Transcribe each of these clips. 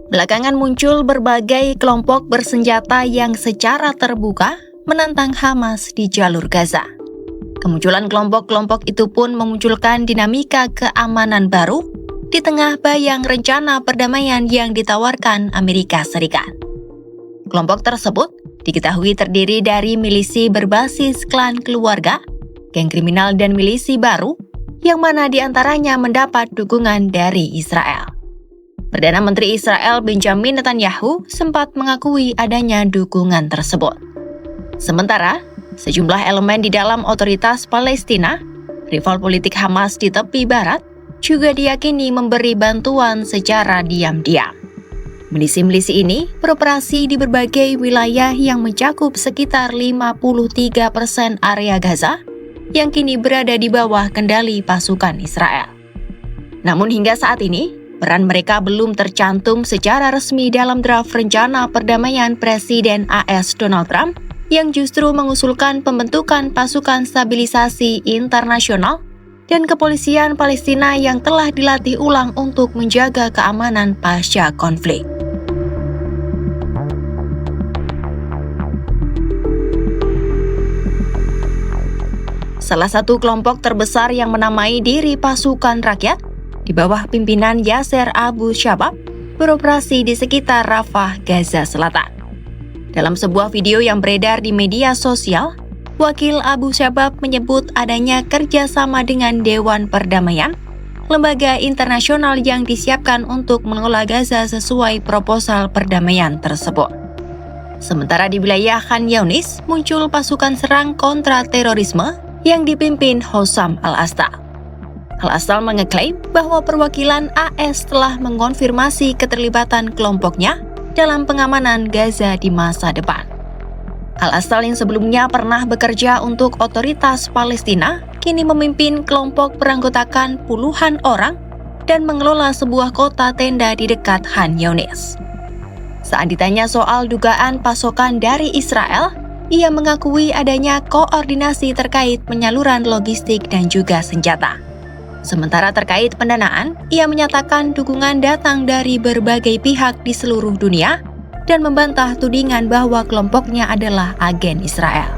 Belakangan muncul berbagai kelompok bersenjata yang secara terbuka menantang Hamas di jalur Gaza. Kemunculan kelompok-kelompok itu pun memunculkan dinamika keamanan baru di tengah bayang rencana perdamaian yang ditawarkan Amerika Serikat. Kelompok tersebut diketahui terdiri dari milisi berbasis klan keluarga, geng kriminal dan milisi baru, yang mana diantaranya mendapat dukungan dari Israel. Perdana Menteri Israel Benjamin Netanyahu sempat mengakui adanya dukungan tersebut. Sementara, sejumlah elemen di dalam otoritas Palestina, rival politik Hamas di tepi barat, juga diyakini memberi bantuan secara diam-diam. Milisi-milisi ini beroperasi di berbagai wilayah yang mencakup sekitar 53% area Gaza, yang kini berada di bawah kendali pasukan Israel. Namun hingga saat ini, peran mereka belum tercantum secara resmi dalam draft rencana perdamaian Presiden AS Donald Trump yang justru mengusulkan pembentukan pasukan stabilisasi internasional dan kepolisian Palestina yang telah dilatih ulang untuk menjaga keamanan pasca konflik. Salah satu kelompok terbesar yang menamai diri Pasukan Rakyat di bawah pimpinan Yasser Abu Shabab beroperasi di sekitar Rafah, Gaza Selatan. Dalam sebuah video yang beredar di media sosial, wakil Abu Shabab menyebut adanya kerjasama dengan Dewan Perdamaian, lembaga internasional yang disiapkan untuk mengelola Gaza sesuai proposal perdamaian tersebut. Sementara di wilayah Khan Younis muncul pasukan serang kontra terorisme yang dipimpin Hossam Al-Astal. Al-Astal mengeklaim bahwa perwakilan AS telah mengonfirmasi keterlibatan kelompoknya dalam pengamanan Gaza di masa depan. Al-Astal yang sebelumnya pernah bekerja untuk otoritas Palestina, kini memimpin kelompok beranggotakan puluhan orang dan mengelola sebuah kota tenda di dekat Khan Younis. Saat ditanya soal dugaan pasokan dari Israel, ia mengakui adanya koordinasi terkait penyaluran logistik dan juga senjata. Sementara terkait pendanaan, ia menyatakan dukungan datang dari berbagai pihak di seluruh dunia dan membantah tudingan bahwa kelompoknya adalah agen Israel.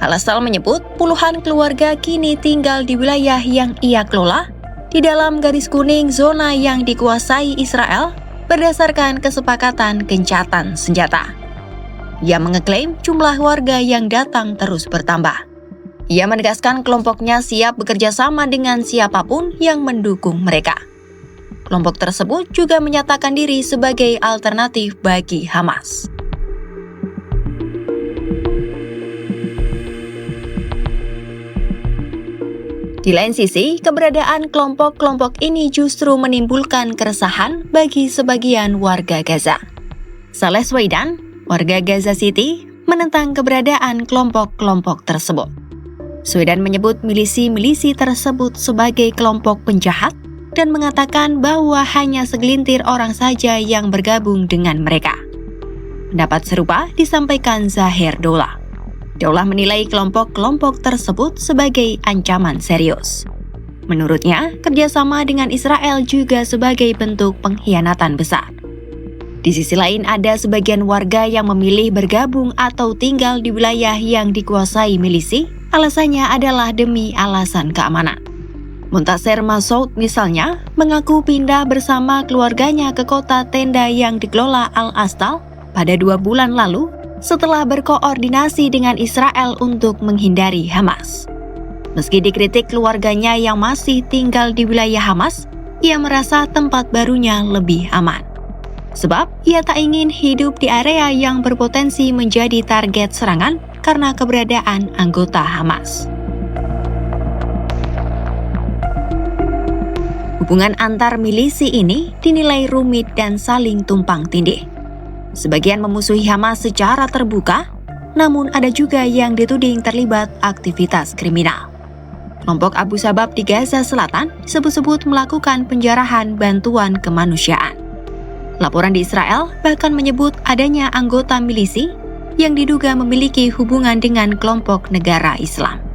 Al-Astal menyebut puluhan keluarga kini tinggal di wilayah yang ia kelola di dalam garis kuning zona yang dikuasai Israel berdasarkan kesepakatan gencatan senjata. Ia mengeklaim jumlah warga yang datang terus bertambah. Ia menegaskan kelompoknya siap bekerja sama dengan siapapun yang mendukung mereka. Kelompok tersebut juga menyatakan diri sebagai alternatif bagi Hamas. Di lain sisi, keberadaan kelompok-kelompok ini justru menimbulkan keresahan bagi sebagian warga Gaza. Saleh Swaidan, warga Gaza City, menentang keberadaan kelompok-kelompok tersebut. Swaidan menyebut milisi-milisi tersebut sebagai kelompok penjahat dan mengatakan bahwa hanya segelintir orang saja yang bergabung dengan mereka. Pendapat serupa disampaikan Zahir Dola. Daulah menilai kelompok-kelompok tersebut sebagai ancaman serius. Menurutnya, kerjasama dengan Israel juga sebagai bentuk pengkhianatan besar. Di sisi lain, ada sebagian warga yang memilih bergabung atau tinggal di wilayah yang dikuasai milisi, alasannya adalah demi alasan keamanan. Muntasir Masoud misalnya mengaku pindah bersama keluarganya ke kota tenda yang dikelola Al-Astal pada 2 bulan lalu, setelah berkoordinasi dengan Israel untuk menghindari Hamas. Meski dikritik keluarganya yang masih tinggal di wilayah Hamas, ia merasa tempat barunya lebih aman. Sebab ia tak ingin hidup di area yang berpotensi menjadi target serangan karena keberadaan anggota Hamas. Hubungan antar milisi ini dinilai rumit dan saling tumpang tindih. Sebagian memusuhi Hamas secara terbuka, namun ada juga yang dituding terlibat aktivitas kriminal. Kelompok Abu Shabab di Gaza Selatan disebut-sebut melakukan penjarahan bantuan kemanusiaan. Laporan di Israel bahkan menyebut adanya anggota milisi yang diduga memiliki hubungan dengan kelompok negara Islam.